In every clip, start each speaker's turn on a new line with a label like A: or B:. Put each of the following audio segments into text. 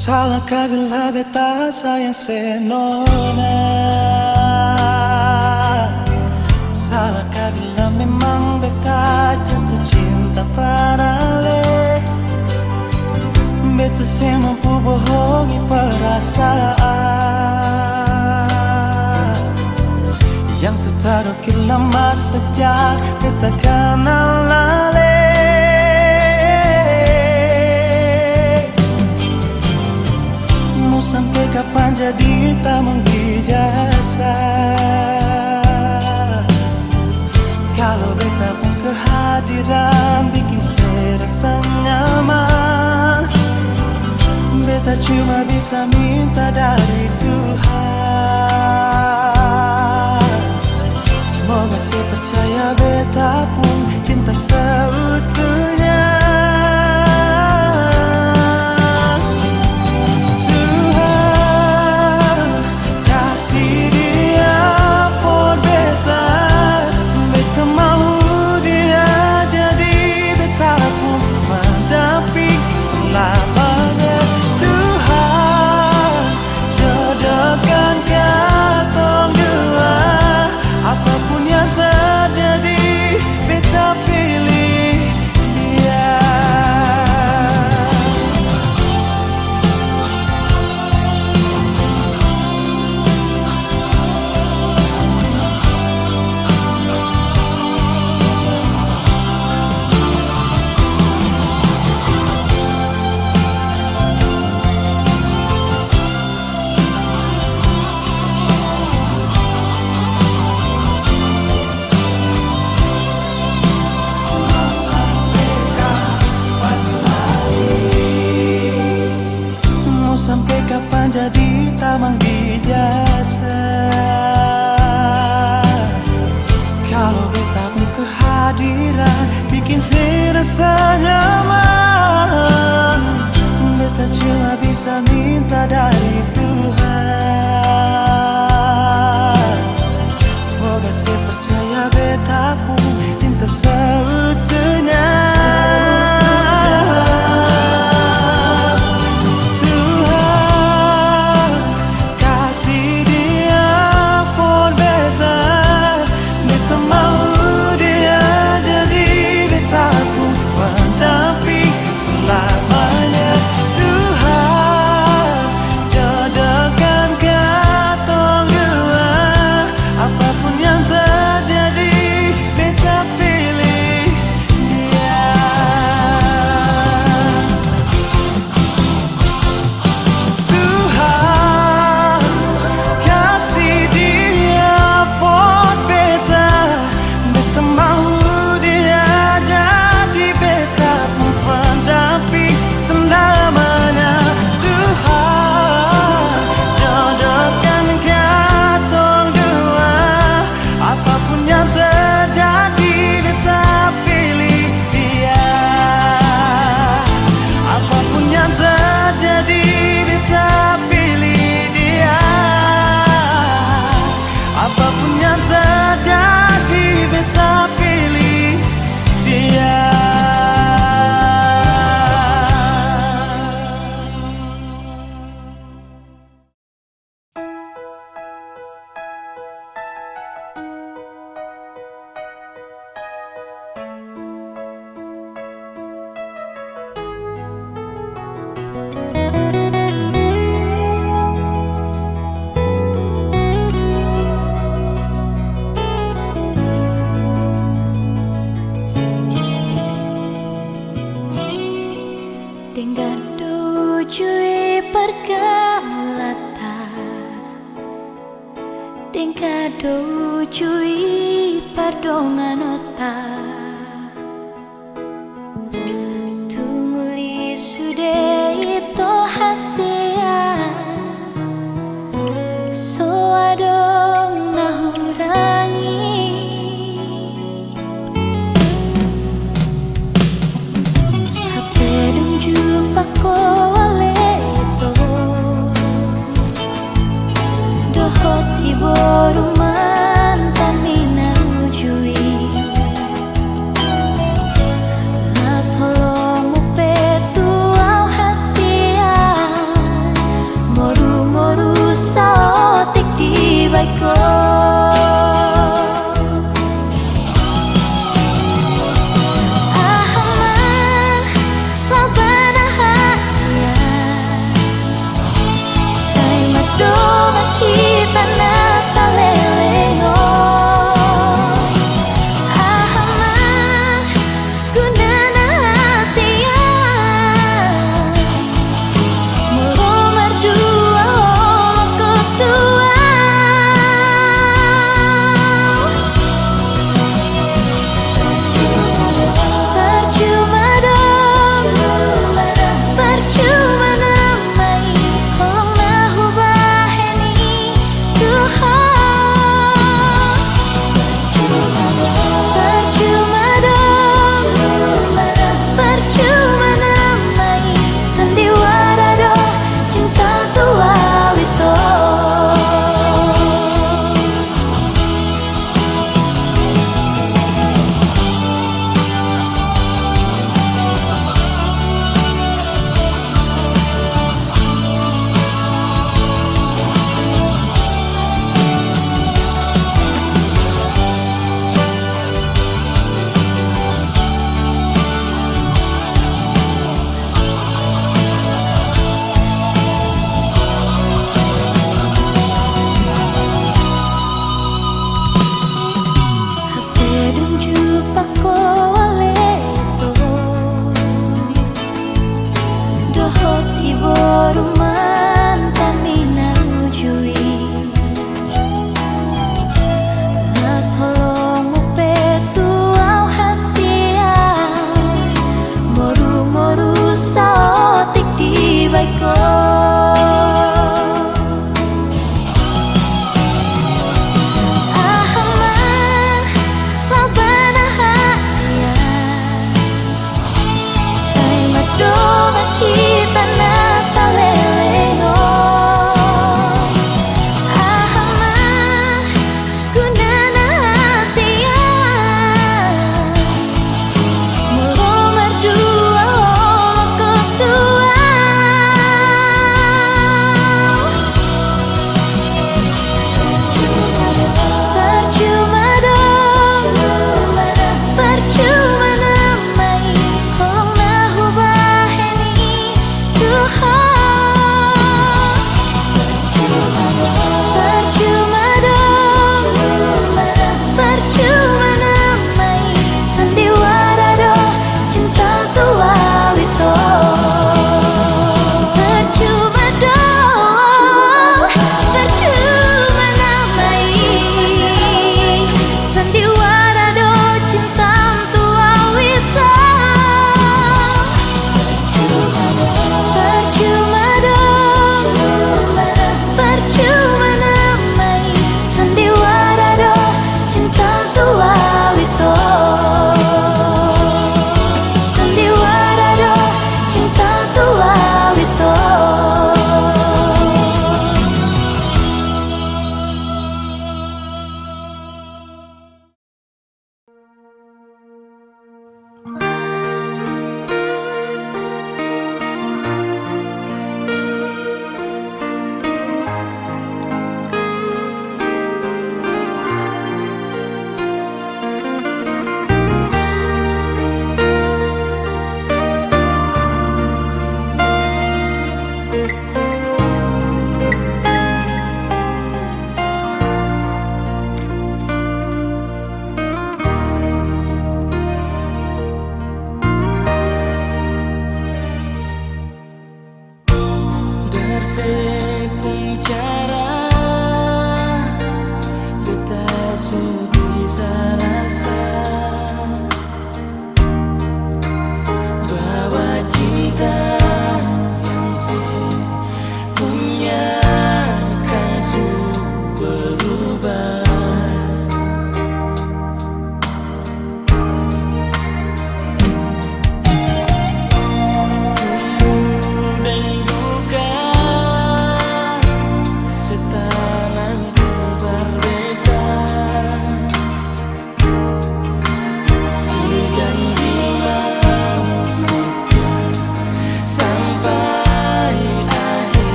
A: Salahkah bila beta sayang senona? Salahkah bila memang beta jatuh cinta pada le? Beta saya mampu bohongi perasaan yang seterukir lama sejak beta kenal le. Sampai kapan jadi tamang dijasa? Kalau beta pun kehadiran bikin serasa nyaman. Beta cuma bisa minta dari Tuhan. Semoga saya percaya beta pun cinta seutuhnya. Jadi tamang dijasa. Kalau beta pun kehadiran bikin serasa nyaman. Beta cuma bisa minta dari Tuhan. Semoga saya percaya beta pun cinta seutuhnya.
B: Si boru mantan mina rujui baiko.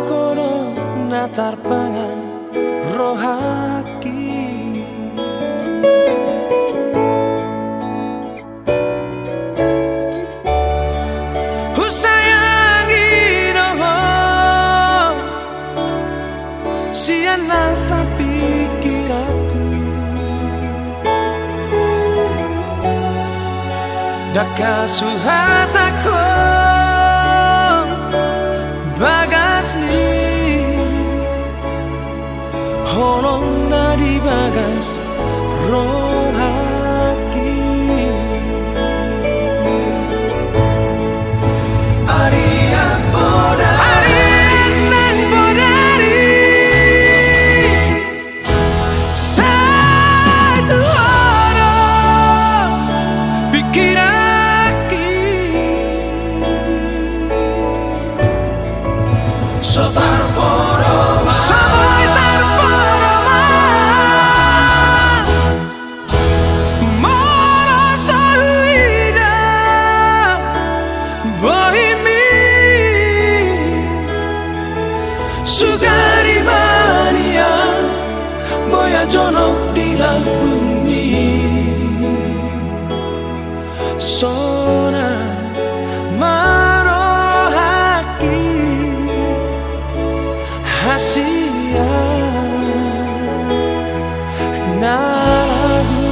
A: kono natar pangan rohaki. Husayangi roho siana sapikiraku daka suhatako bagasni holong nadi bagas rohaki. Aria bodari satu orang pikiraki sotar poroma soy tar poroma moro salida bohimi sugari mania boya jono di bumi sona marohaki hasia naragu.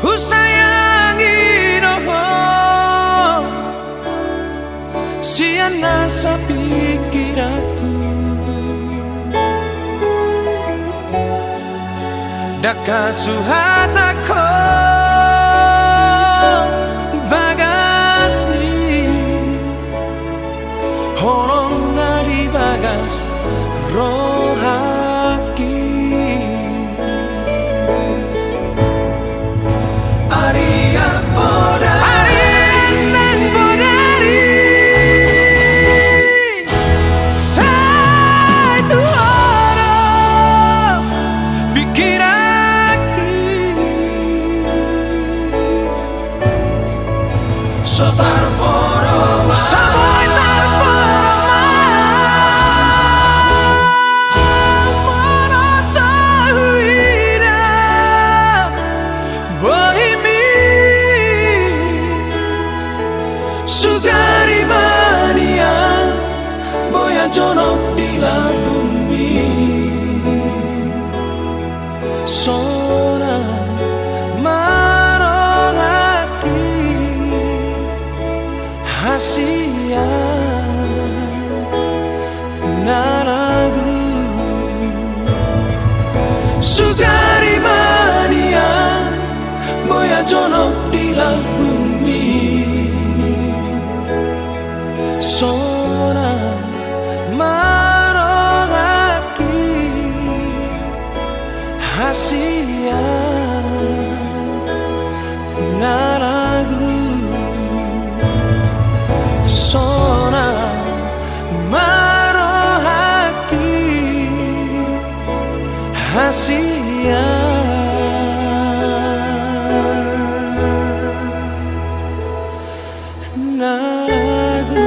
A: Husayangi roho siana sapikiraku daka suhatako bagasni holong nadi bagas rohaki. Aria bodari satu orang pikiraki sotar poroma samoy tar poroma moro salida bohimi sugari mania boya jono di bumi sona marohaki hasia naragu sugari mania boya jono di bumi sona marohaki hasia naragu sona marohaki hasia naragu.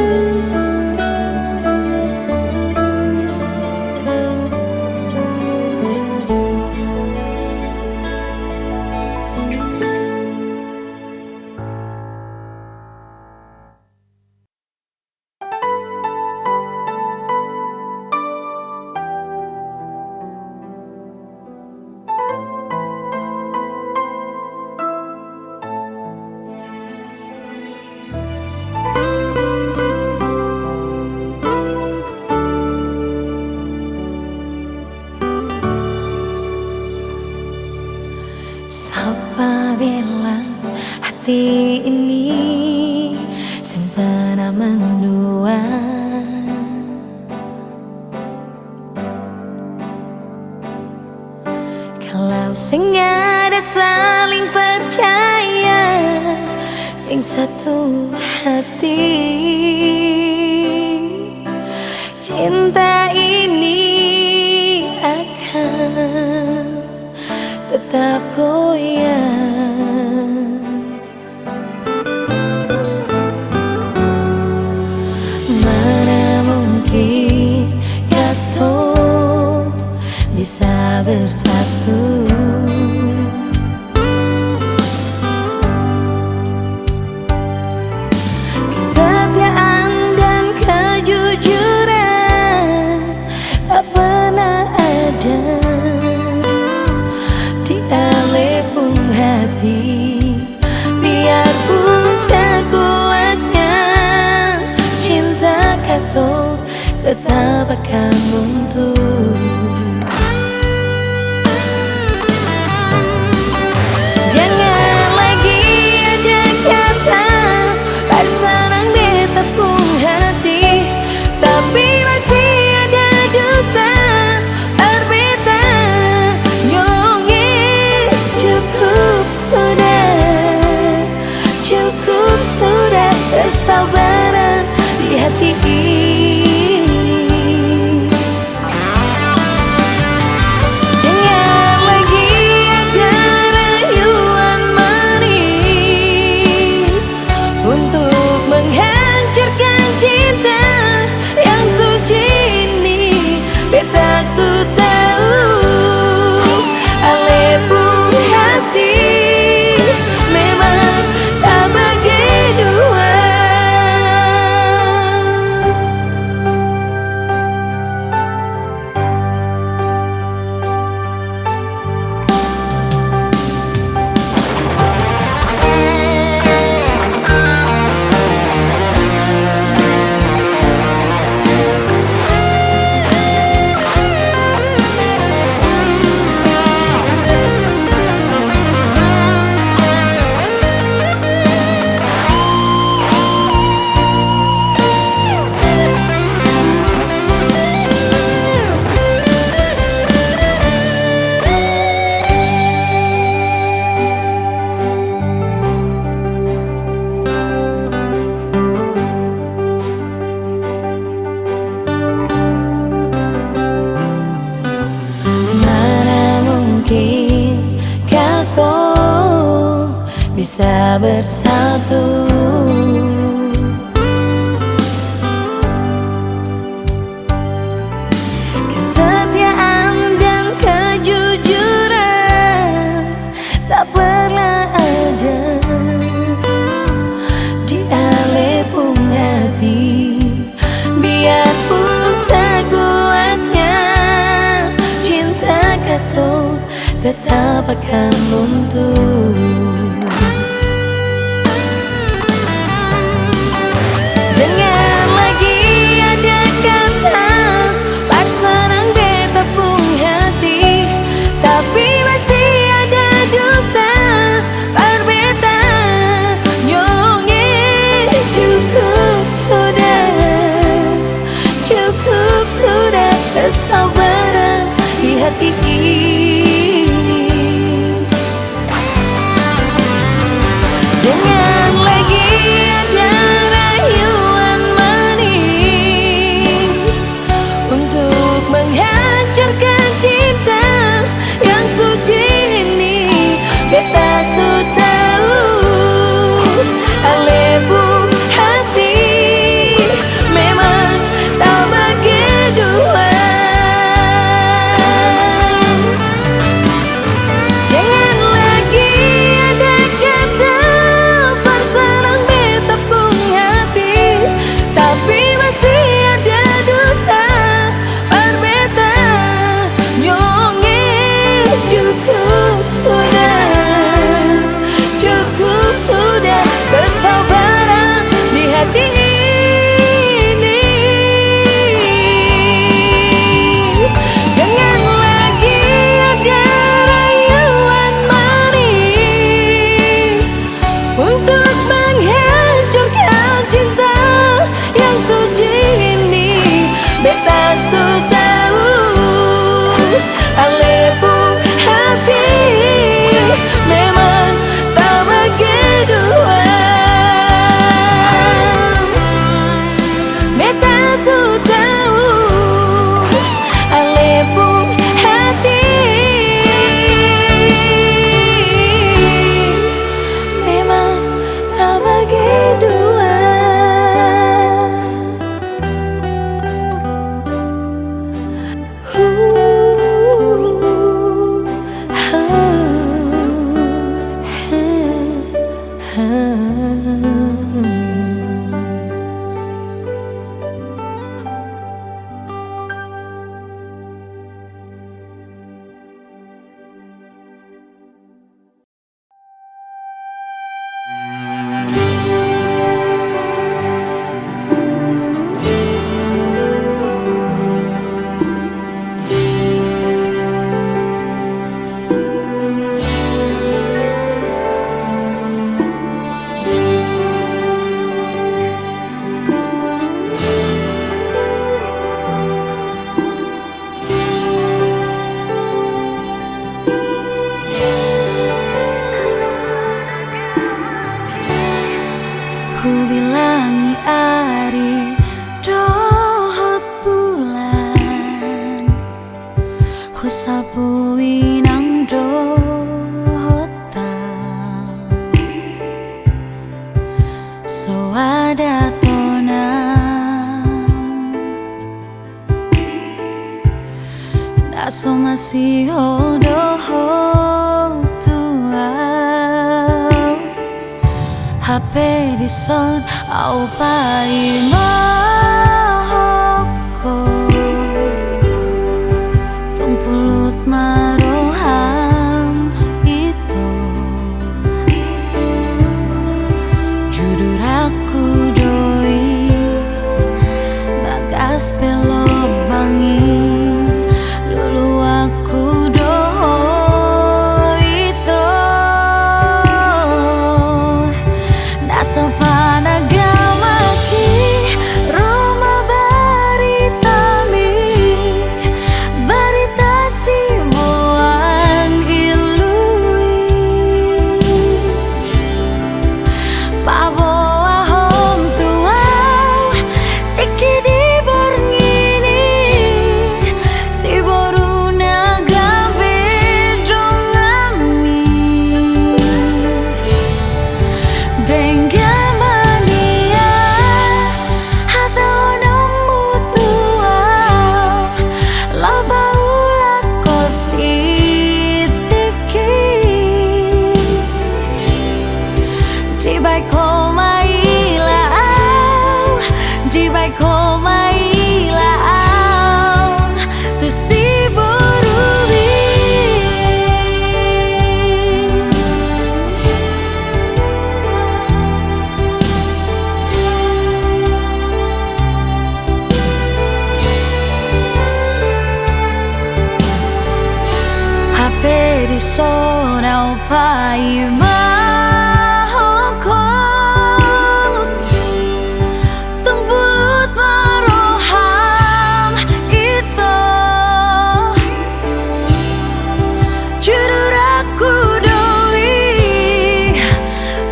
B: sing ada saling percaya yang satu hati. Cinta ini akan tetap goyang. Mana mungkin kata bisa bersatu. Kesetiaan dan kejujuran tak pernah ada di alepung hati. Biarpun sekuatnya cinta kata tetap akan runtuh. Jangan lagi ada kata pasangan bertepung hati, tapi masih ada dusta berbeda nyongin. Cukup sudah kesabaran di hati ini. Bisa bersatu. Kesetiaan dan kejujuran tak pernah ada di alepung hati. Biarpun sekuatnya cinta kata tetap akan runtuh. Jangan lagi ada kata pasangan bertepung hati, tapi masih ada dusta berbeda nyongin. Cukup sudah kesabaran di hati ini. Jangan lagi ada rayuan manis untuk menghancurkan cinta yang suci ini. Beta su tahu alepung hati memang tak bagi dua. sabui nang dohota so ada tonang daso masih doho tua HP di son au pai mahoko tumpulut maroham itu judul aku doi bagas pelok bangi lulu aku doho itu nasa pada gamaki Roma baritami barita si boan ilui paboa hom tuau tiki di borngini si boruna gambe dongami Dengamania hata onomu tuau loba ula koti tiki di bai koma ilau di bai koma ilau tu si borubi HP di sona upai mahoko tung pulut maroham itu judul aku doi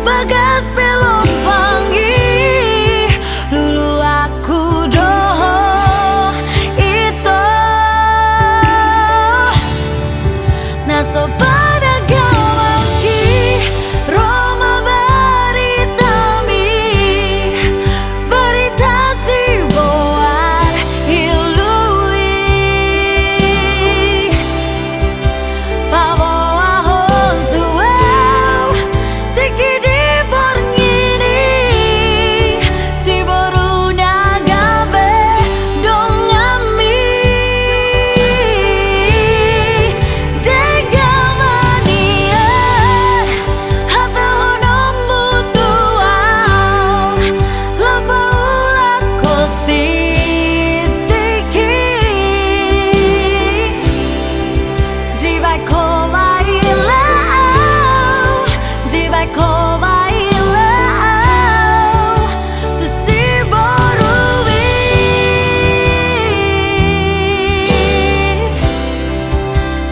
B: bagas pelok pangi lulu aku doho itu naso pada gamaki Roma baritami barita si boan ilui paboa hom tuau tiki di borngini si boruna gabe dongami Dengamania hata onomu tuau loba ula koti tiki di bai koma ilau di bai koma ilau tu si borubi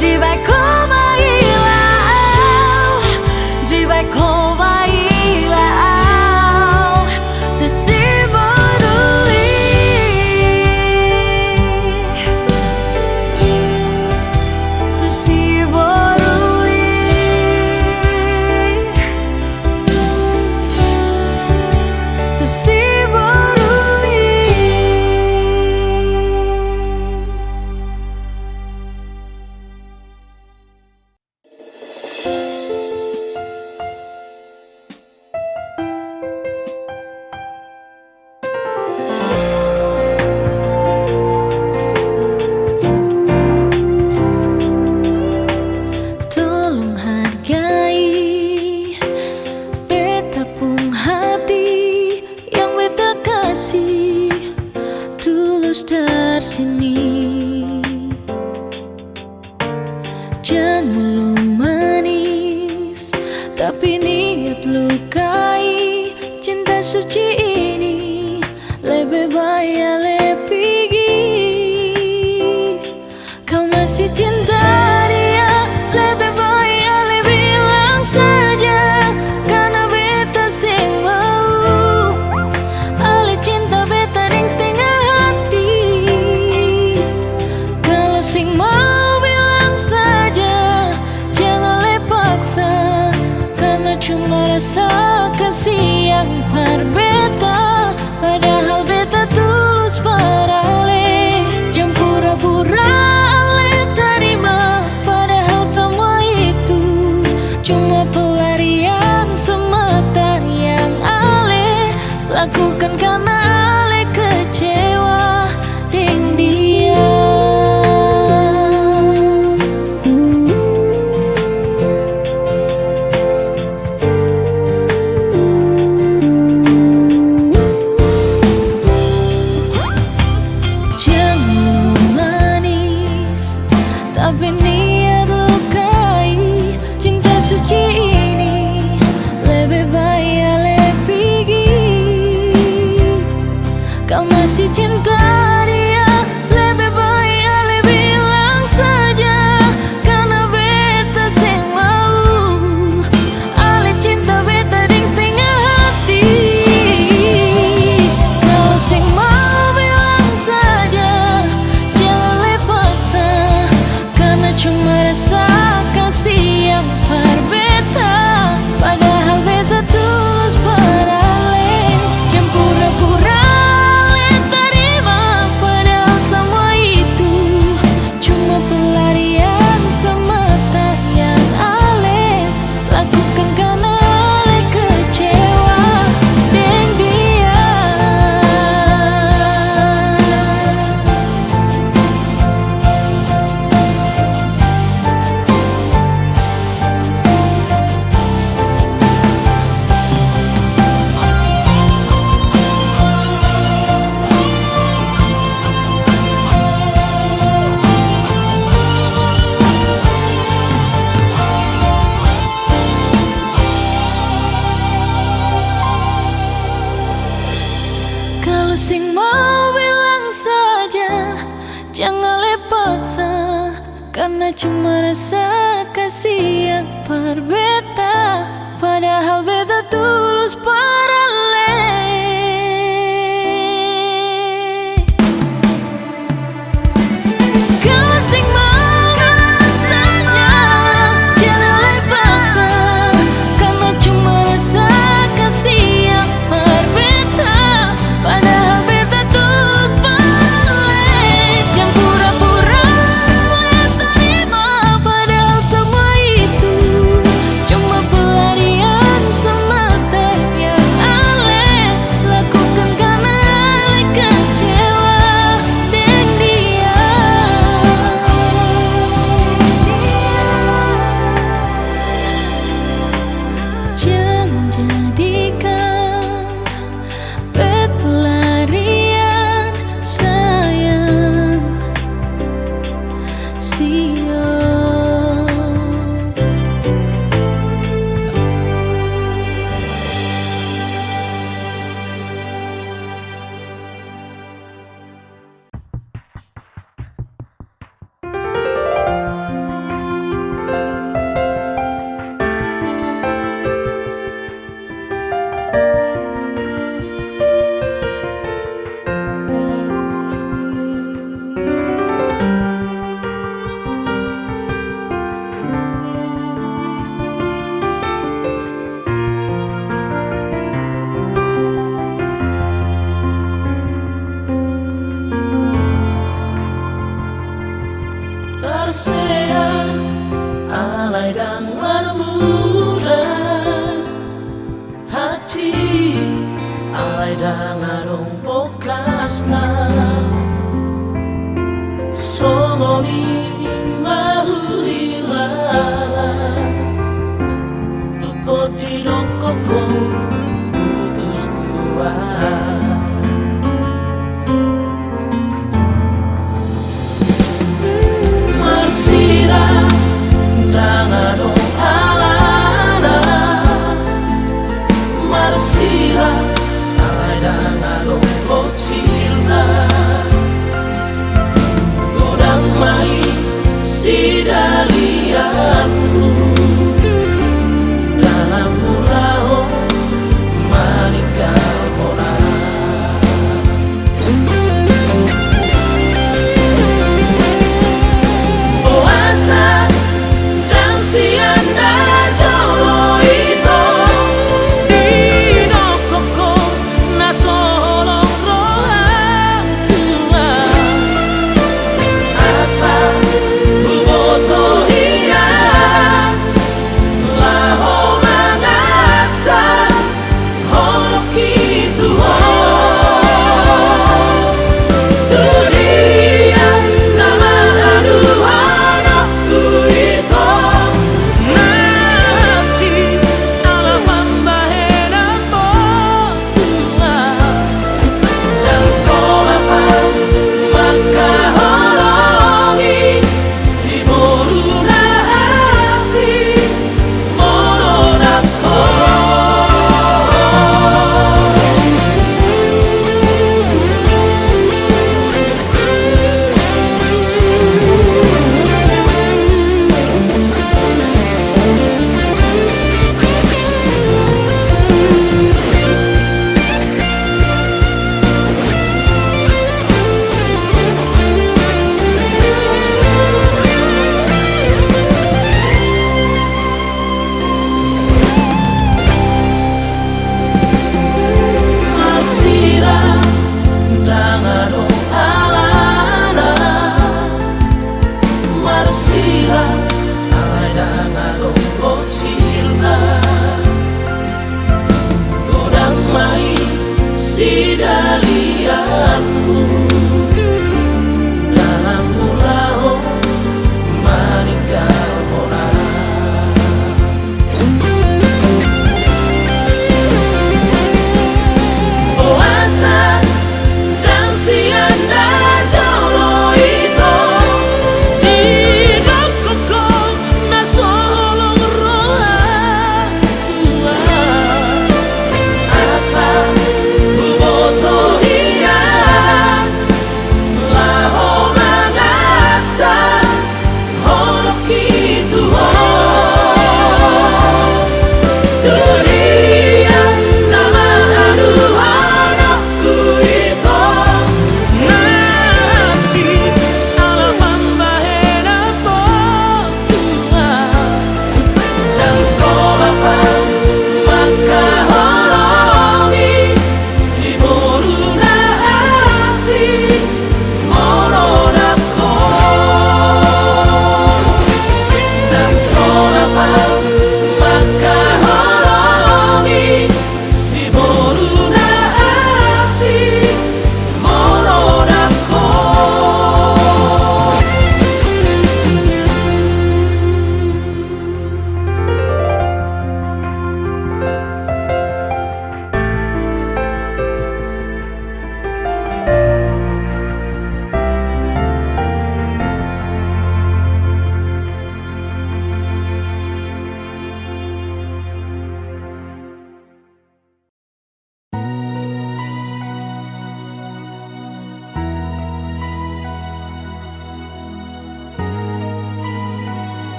B: di bai koma ilau di bai koma ilau tu si borubi tu si borubi tu si borubi tolong hargai beta pung hati yang beta kasih tulus dari sini jangan mulu manis tapi niat lukai cinta suci ini lebih baik lebih pergi kau masih cinta dia lebih baik lebih bilang saja karena beta sing mau ale cinta beta deng setengah hati kalau sing mau bilang rasa kasih yang berbeda, padahal beta tulus parale. Jangan pura-pura ale terima, padahal semua itu cuma pelarian semata yang ale lakukan karena ale kecewa dengan dia. Tapi niat lukai cinta suci ini, lebih baik ale pergi. Kau masih cinta dia, lebih baik ale bilang saja, karena beta seng mau ale cinta beta ding setengah hati. Kau seng mau bilang saja, jangan le paksa, karena cuma rasa kasih yang berbeda, padahal beta tulus parale. Jangan pura-pura ale terima, padahal semua itu cuma pelarian semata yang ale lakukan karena ale kecewa dengan dia. Kalau sing mau bilang saja, jangan le paksa, karena cuma rasa kasih yang berbeda, padahal beta tulus parale. Kalau sing mau bilang saja, jangan le paksa, karena cuma rasa kasih yang berbeda, padahal beta tulus parale. Jangan pura-pura ale terima, padahal semua itu cuma pelarian semata yang ale lakukan karena ale kecewa dengan dia. Jangan jadikan pelarian sayang, siap.
A: Terseang alay dan bermuda hati, alay dan arong bokasna songoni mahu hilang duko di dokoko putus tua.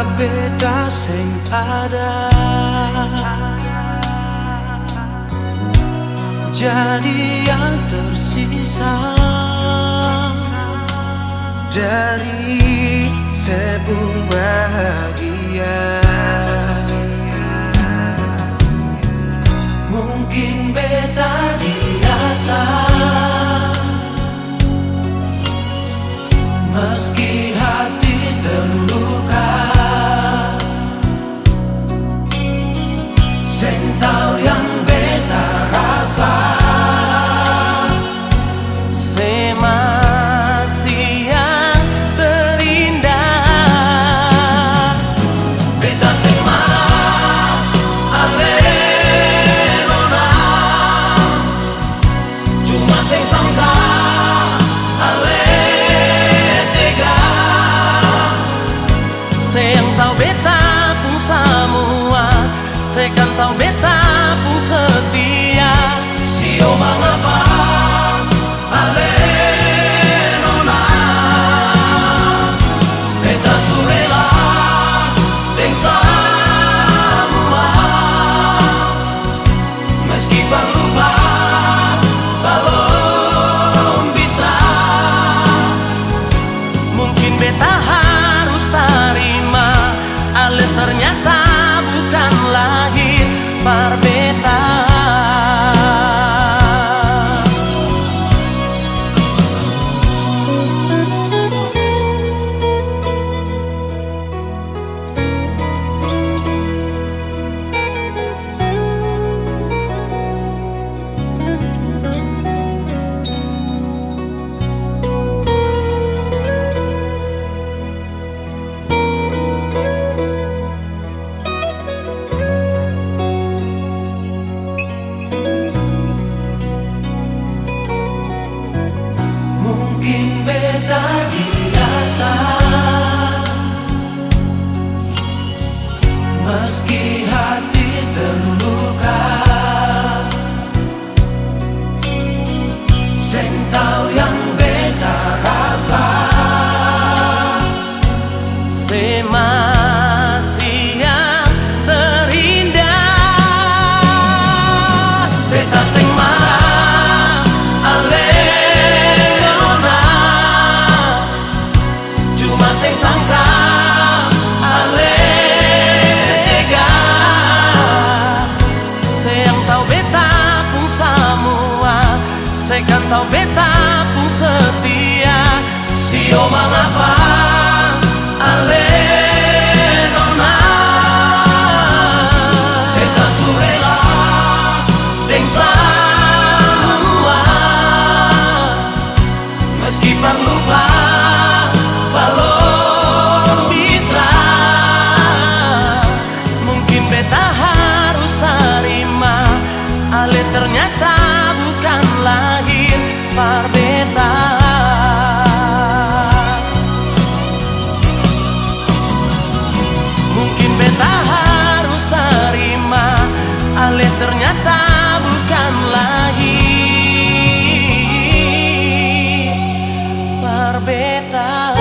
A: beda sing ada, jadi yang tersisa dari sebuah bahagia. Mungkin beta biasa, meski hati terluka, sing tau yang beta rasa, se masih yang terindah. Beta sing marah, ale nona, cuma sing sangka, ale tega. Se yang tau beta pun semua, se kan tau beta pun setia. Sio mengapa ale nona, beta surela deng semua, meski lupa belum bisa. Mungkin beta harus terima, ale ternyata bukan lahir par beta. Mungkin beta biasa, meski hati terluka, sing tau yang beta rasa, se masih yang terindah. Beta sing marah, ale sing sangka, ale tega. Se yang tau beta pun semua, se kan tau beta pun setia. Sio mengapa ale nona, beta surela deng semua, meski lupa belum bisa. Mungkin beta harus terima, ale ternyata bukan lahir par beta. Mungkin beta harus terima, ale ternyata bukan lahir par beta.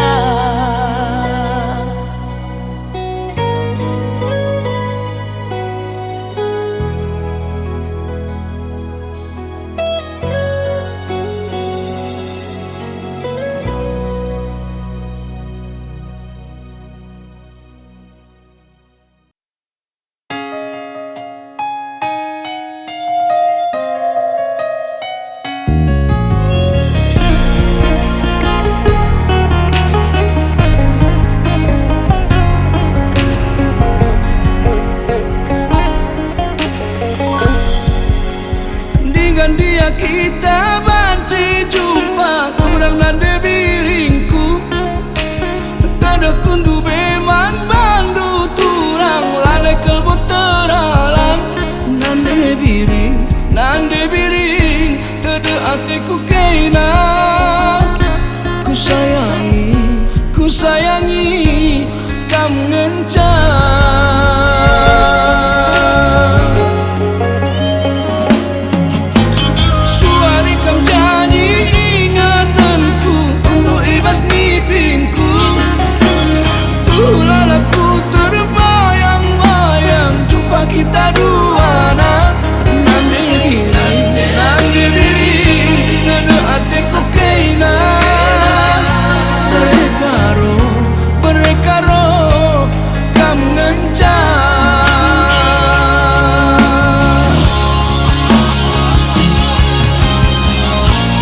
A: Dengan dia kita banci jumpa, kurang nande biringku, tada kundu beman bandu turang, lane kelbo teralang. Nande biring, tada hatiku kena. Ku sayangi, kamu ngencang. Suari kam janji ingatanku, untuk ibas nipingku, tulalaku jumpa kita dua nande diri nade hatiku keina berekaro kam ngencang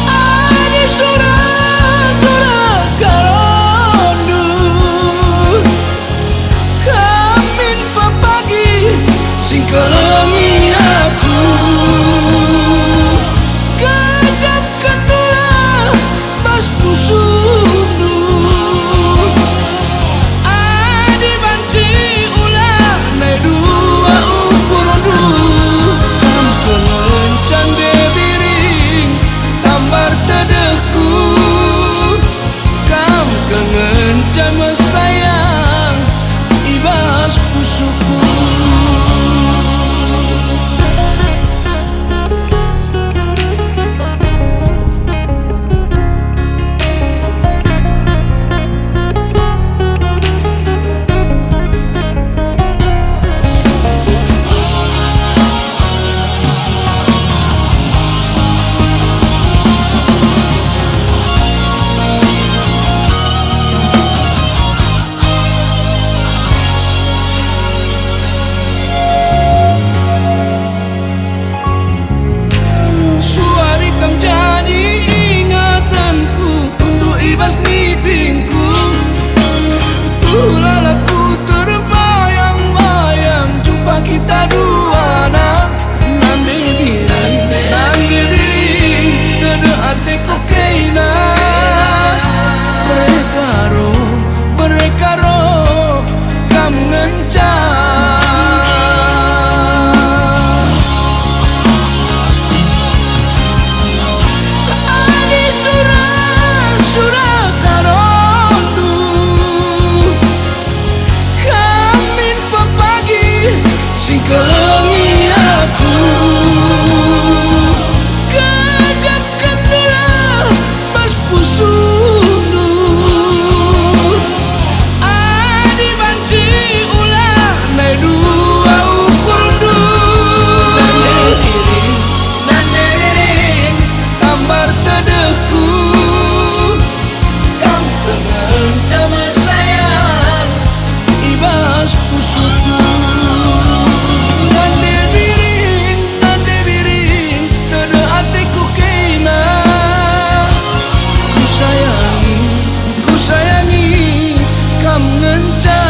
A: ani surat karondu kamin papagi singkelengi aku gajat kendula bas pusundu adi banci ulah nai dua ukurundu kam pengencan debiring tambar tedehku kam kengencan mesayang ibas pusuku. Kita dua nande diri tede hatiku keina berekaro kam ngencang ani surat karondu kamin papagi singkelengi aku gajat kendula mas pusundu adi banci ulah nai dua ukurundu nande diri tambar tedehku kam kengencan mesayang ibas pusuku. Nande biring, tede hatiku keina ku sayangi, kam ngencang.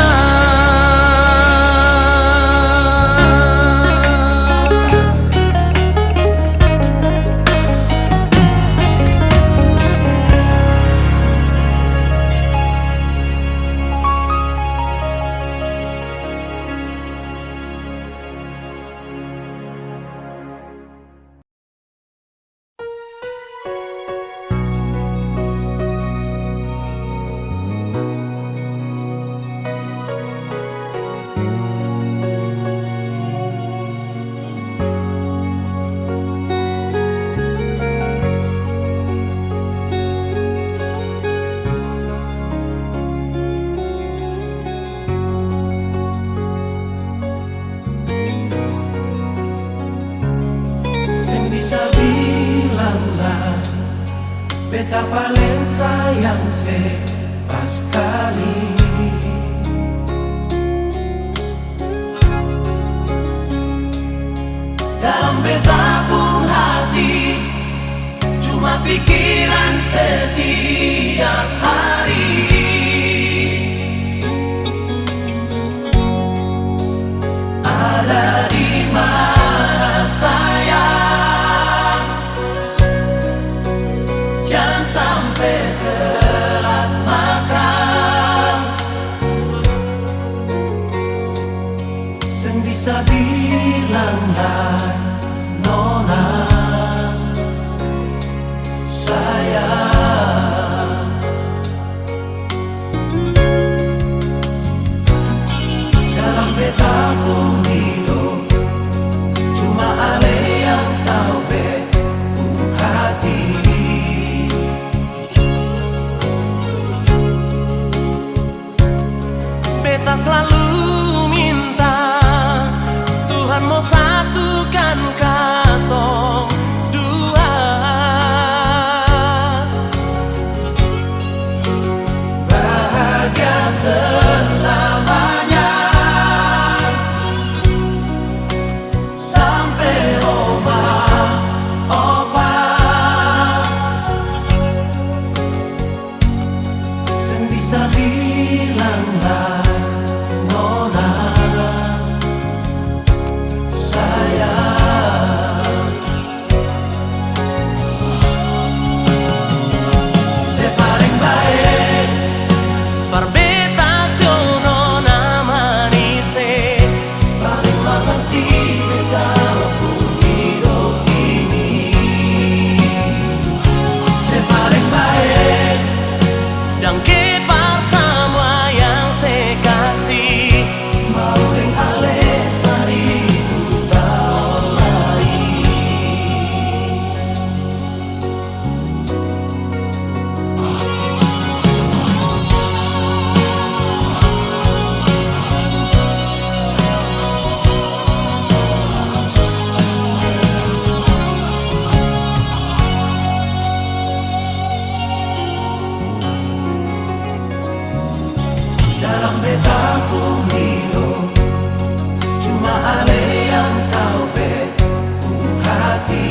A: Beta paling sayang se pas kali dalam beta pun hati cuma pikiran setiap hari ada di mana sayang. Jangan sampai telat makan. Sen bisa bilang dah nona sayang. Dalam beta pun hidup cuma ale yang tahu hati. Beta selalu minta selamanya. Sampai oma, opa sing bisa bilanglah nona sayang. Se paling baik perbedasio nona manise, paling mengerti beta hidup ini. Se paling baik dan kepar semua yang saya kasih, mau ring ale seribu tahun lagi. Dalam beta pun hidup cuma ale yang tahu beta hati.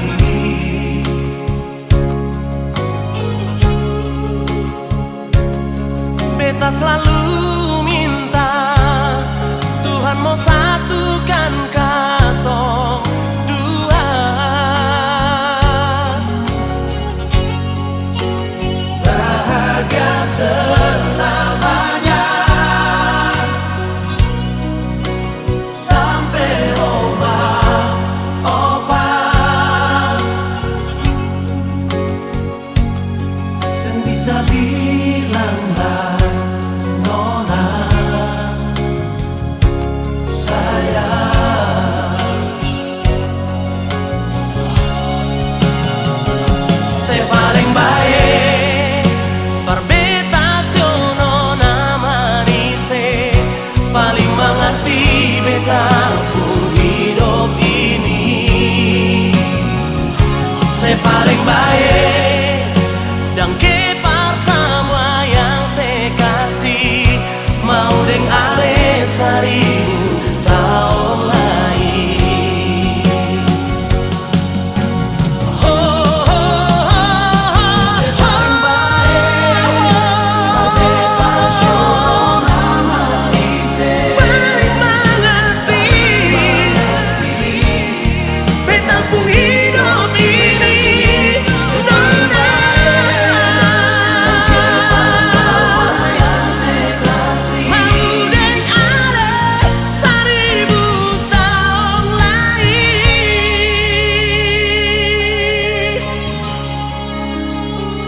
A: Beta selalu minta Tuhan mau satukan katong dua, bahagia selamanya. Sampai oma, opa sing bisa bilanglah nona sayang. Se paling baik perbedasio nona manise, paling mengerti beta hidup ini. Se paling baik dan kepar semua yang saya kasih, mau deng ale seribu tahun lagi. Oh, oh, oh, oh. Se paling baik perbedasio nona manise, paling mengerti beta pun hidup ini. Nona mau deng ale seribu tahun lagi.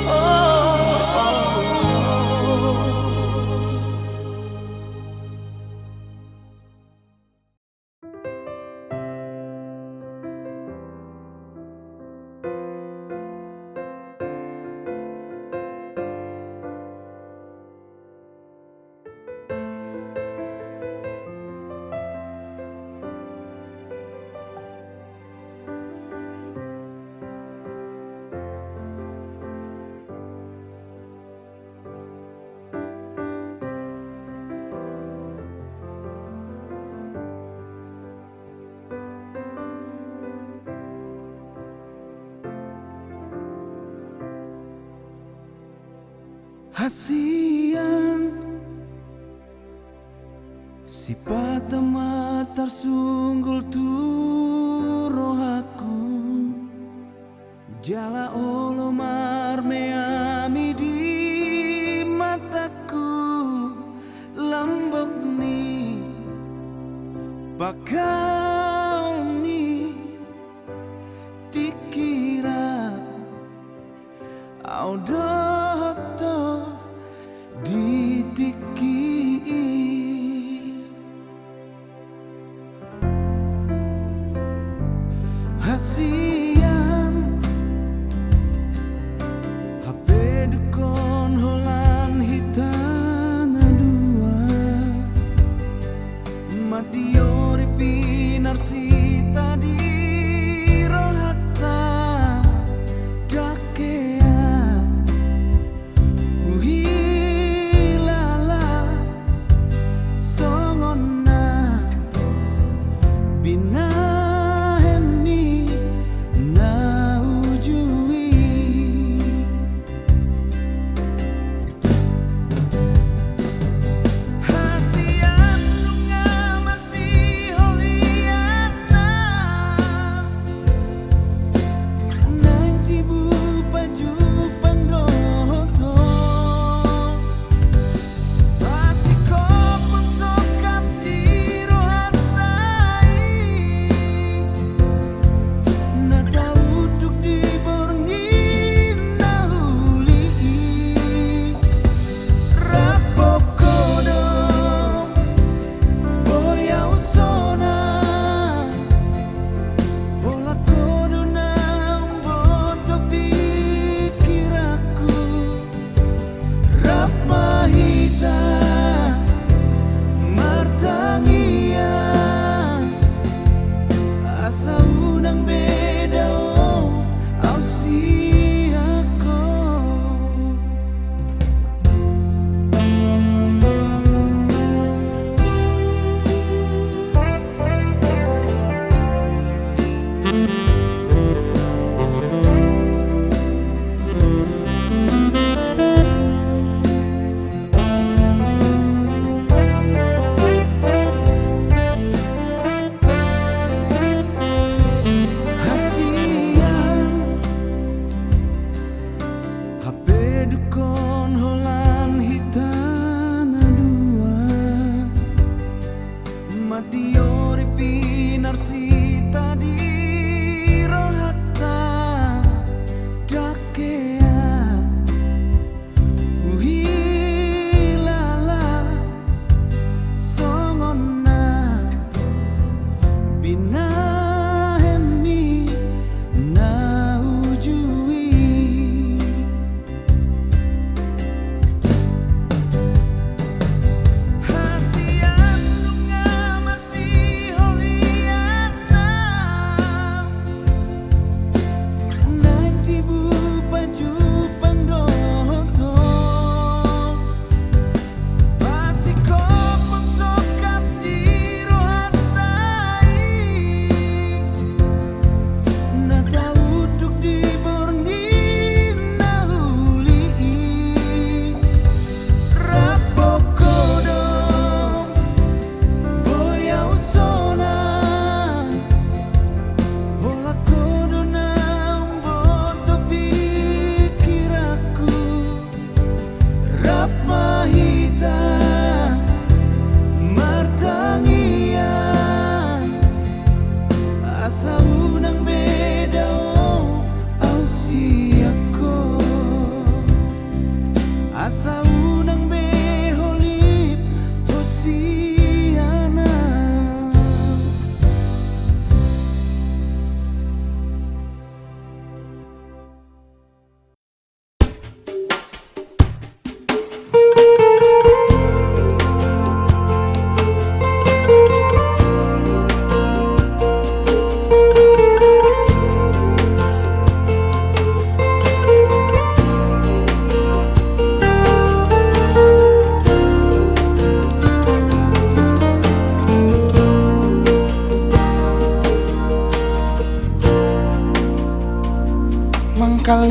A: Oh, oh, oh.
C: Hasian si patama tersunggul turo aku, jala olo marmeami di mataku, lambok ni bakal ni tikira audoto ditiki. Hasian HP dukon holan hitana dua madiori pi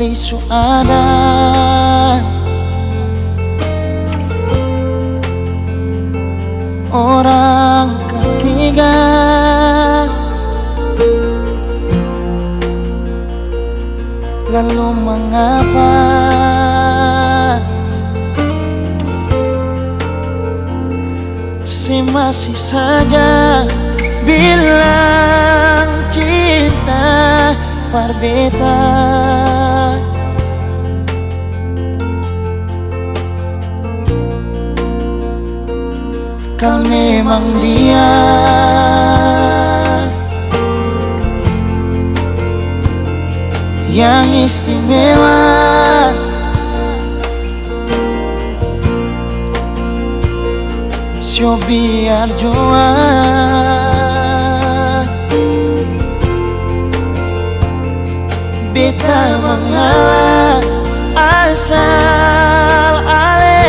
A: lisu ada. Orang ketiga lalu mengapa si masih saja bilang cinta berbeda. Kau memang dia yang istimewa, so biar jua beta mengalah asal ale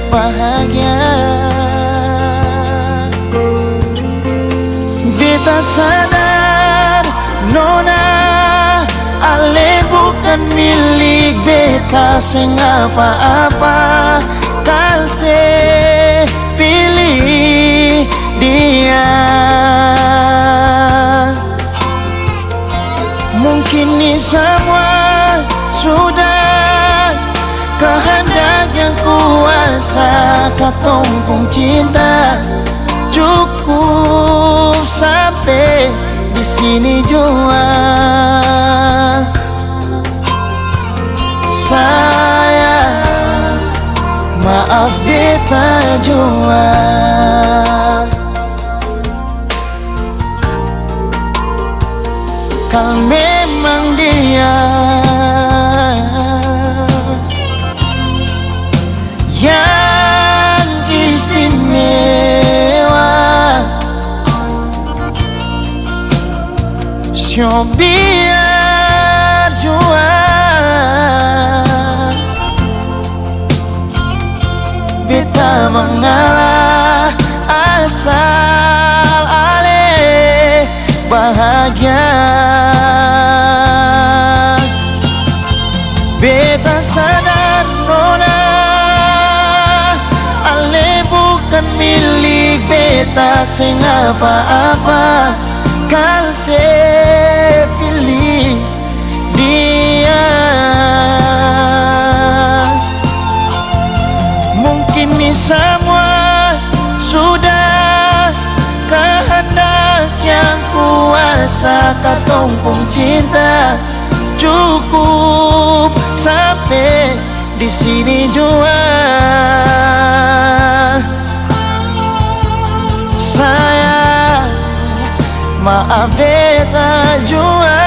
A: bahagia. Beta sadar nona ale bukan milik beta sing apa-apa. Kal se pilih dia. Mungkin ini semua sudah kehendak yang kuasa. Katompong cinta cukup sampai di sini jua. Sayang, maaf beta jua. Kau memang dia yang istimewa, so biar jua beta mengalah asal ale bahagia. Beta sadar nona ale bukan milik beta sing apa-apa. Kal se pilih dia. Mungkin ini semua sudah kehendak yang kuasa. Katompong cinta cukup sampai di sini jua. Sayang, maaf beta jua.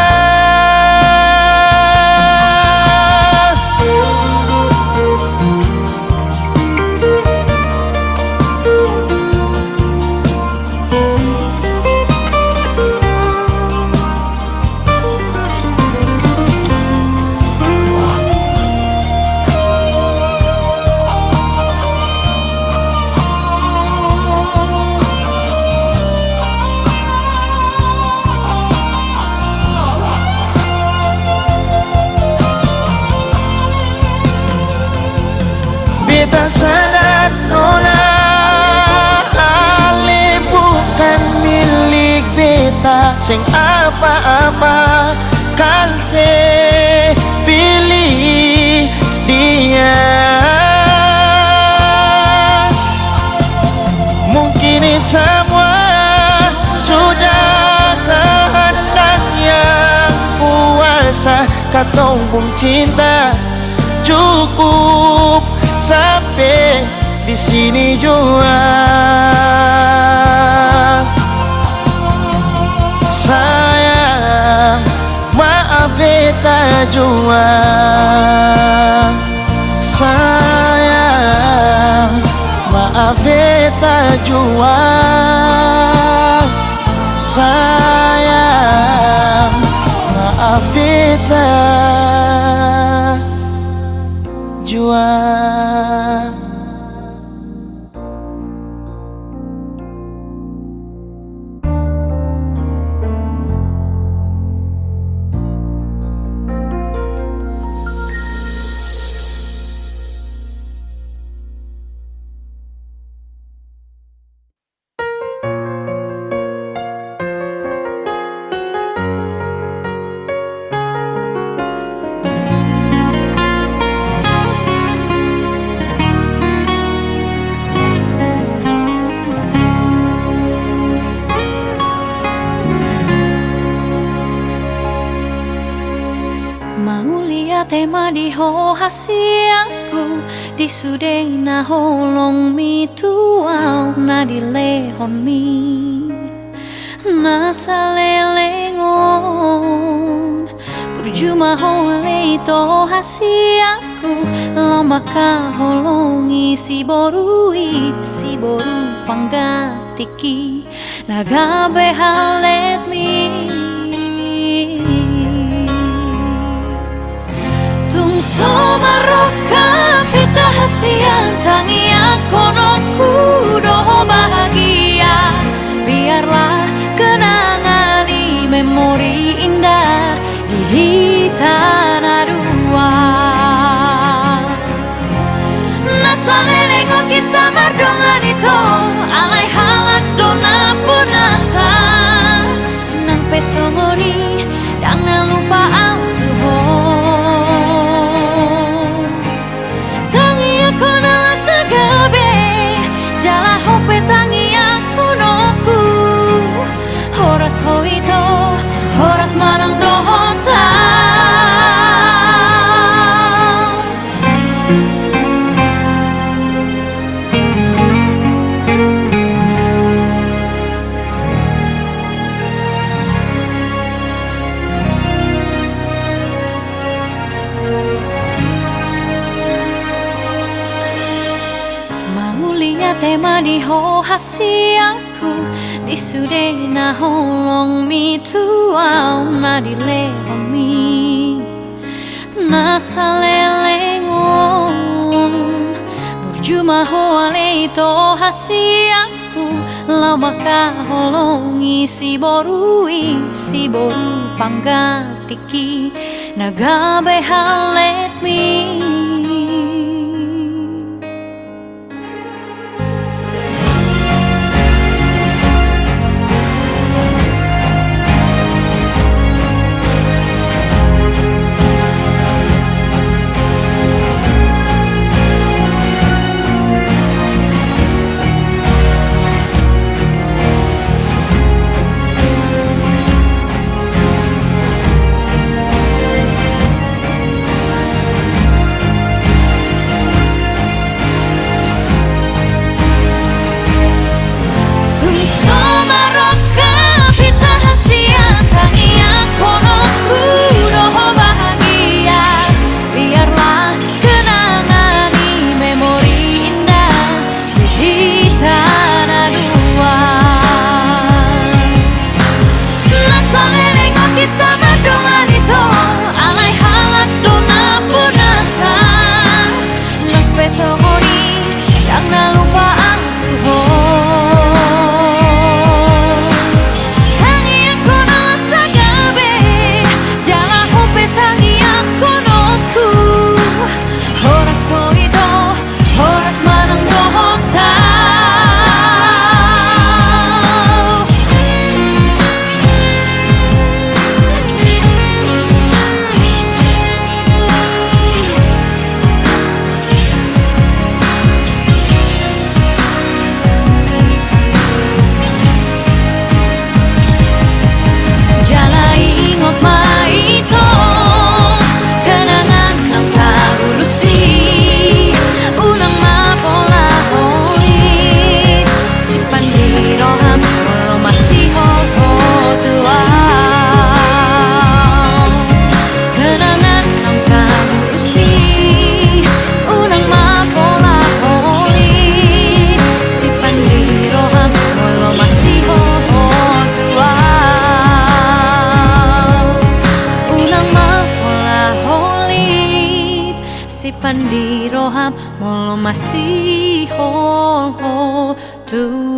A: Beta sadar nona ale bukan milik beta sing apa-apa. Kan se pilih dia. Mungkin ini semua sudah kehendak yang kuasa. Katompong cinta cukup sampai di sini jua. Sayang, maaf beta jua. Sayang, maaf beta jua. Sayang, maaf beta jua.
B: madiho hasiaku di sude na holong mi tuau na dilehon mi na salelengon perjuma hole to hasiaku lama ka holongi si boru panggatiki nagabe halet mi Somaroka pita hasian tangi akonoku doho bahagia biarlah kenangan di memori indah di tanah dua nasane nengok kita mardongan itu alai halak dona punasa nang pesongoni dan lupa Tuhan tangi aku noku horas hoito horas manang dohota tema di ho hasiaku di sude na holong mi tuau na di lehong mi na salelengon berjuma ho ale to hasiaku lama ka holongi si boru panggatiki nagabe halet mi Pandiroham molo masih ho tu